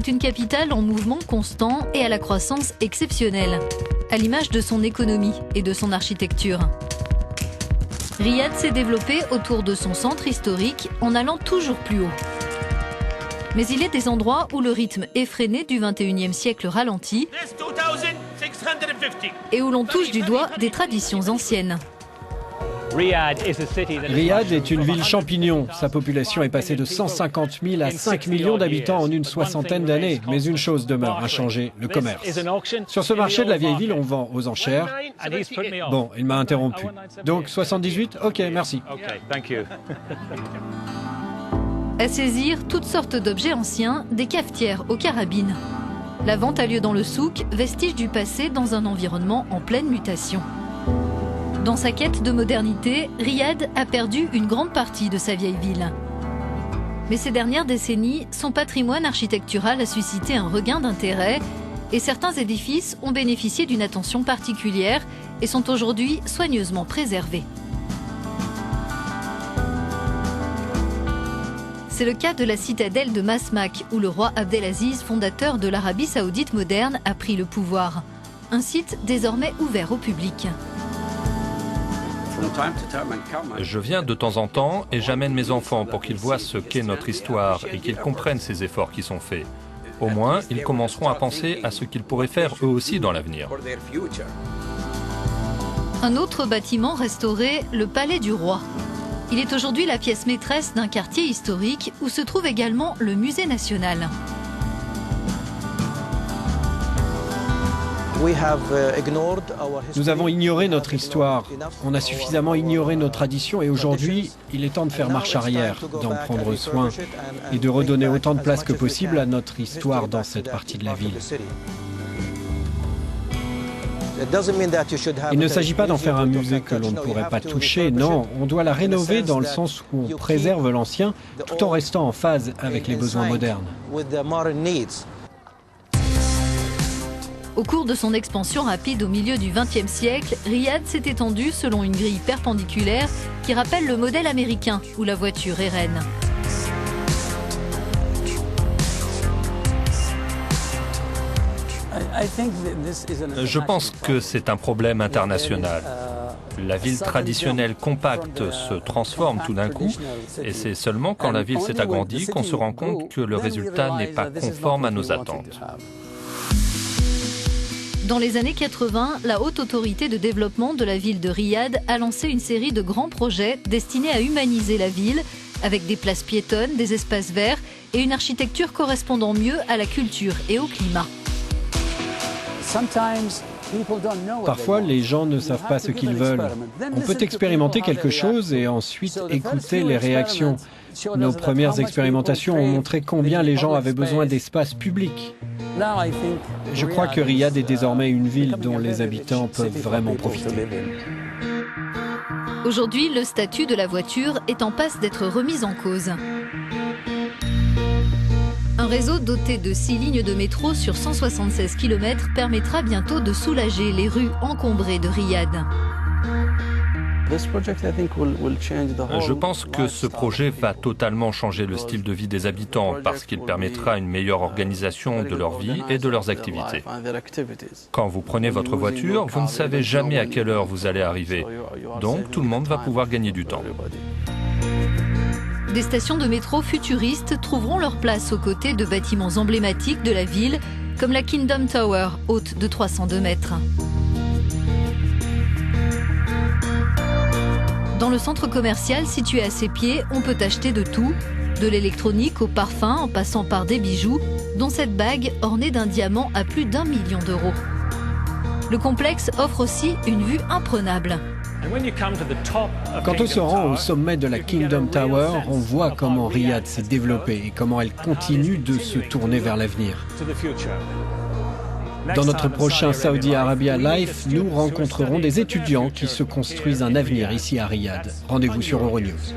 C'est une capitale en mouvement constant et à la croissance exceptionnelle, à l'image de son économie et de son architecture. Riyad s'est développé autour de son centre historique en allant toujours plus haut. Mais il est des endroits où le rythme effréné du XXIe siècle ralentit et où l'on touche du doigt des traditions anciennes. Riyad est une ville champignon. Sa population est passée de 150 000 à 5 millions d'habitants en une soixantaine d'années. Mais une chose demeure inchangée, le commerce. Sur ce marché de la vieille ville, on vend aux enchères. Bon, il m'a interrompu. Donc 78, ok, merci. À saisir toutes sortes d'objets anciens, des cafetières aux carabines. La vente a lieu dans le souk, vestige du passé dans un environnement en pleine mutation. Dans sa quête de modernité, Riyad a perdu une grande partie de sa vieille ville. Mais ces dernières décennies, son patrimoine architectural a suscité un regain d'intérêt et certains édifices ont bénéficié d'une attention particulière et sont aujourd'hui soigneusement préservés. C'est le cas de la citadelle de Masmak, où le roi Abdelaziz, fondateur de l'Arabie saoudite moderne, a pris le pouvoir. Un site désormais ouvert au public. Je viens de temps en temps et j'amène mes enfants pour qu'ils voient ce qu'est notre histoire et qu'ils comprennent ces efforts qui sont faits. Au moins, ils commenceront à penser à ce qu'ils pourraient faire eux aussi dans l'avenir. Un autre bâtiment restauré, le Palais du Roi. Il est aujourd'hui la pièce maîtresse d'un quartier historique où se trouve également le Musée national. Nous avons ignoré notre histoire, on a suffisamment ignoré nos traditions et aujourd'hui, il est temps de faire marche arrière, d'en prendre soin et de redonner autant de place que possible à notre histoire dans cette partie de la ville. Il ne s'agit pas d'en faire un musée que l'on ne pourrait pas toucher, non, on doit la rénover dans le sens où on préserve l'ancien tout en restant en phase avec les besoins modernes. Au cours de son expansion rapide au milieu du XXe siècle, Riyad s'est étendu selon une grille perpendiculaire qui rappelle le modèle américain où la voiture est reine. Je pense que c'est un problème international. La ville traditionnelle compacte se transforme tout d'un coup et c'est seulement quand la ville s'est agrandie qu'on se rend compte que le résultat n'est pas conforme à nos attentes. Dans les années 80, la Haute Autorité de développement de la ville de Riyad a lancé une série de grands projets destinés à humaniser la ville, avec des places piétonnes, des espaces verts et une architecture correspondant mieux à la culture et au climat. Parfois, les gens ne savent pas ce qu'ils veulent. On peut expérimenter quelque chose et ensuite écouter les réactions. Nos premières expérimentations ont montré combien les gens avaient besoin d'espaces publics. Je crois que Riyad est désormais une ville dont les habitants peuvent vraiment profiter. Aujourd'hui, le statut de la voiture est en passe d'être remis en cause. Un réseau doté de 6 lignes de métro sur 176 km permettra bientôt de soulager les rues encombrées de Riyad. Je pense que ce projet va totalement changer le style de vie des habitants parce qu'il permettra une meilleure organisation de leur vie et de leurs activités. Quand vous prenez votre voiture, vous ne savez jamais à quelle heure vous allez arriver. Donc tout le monde va pouvoir gagner du temps. Des stations de métro futuristes trouveront leur place aux côtés de bâtiments emblématiques de la ville, comme la Kingdom Tower, haute de 302 mètres. Dans le centre commercial situé à ses pieds, on peut acheter de tout, de l'électronique au parfum en passant par des bijoux, dont cette bague ornée d'un diamant à plus d'1 million d'euros. Le complexe offre aussi une vue imprenable. Quand on se rend au sommet de la Kingdom Tower, on voit comment Riyad s'est développée et comment elle continue de se tourner vers l'avenir. Dans notre prochain Saudi Arabia Life, nous rencontrerons des étudiants qui se construisent un avenir ici à Riyad. Rendez-vous sur Euronews.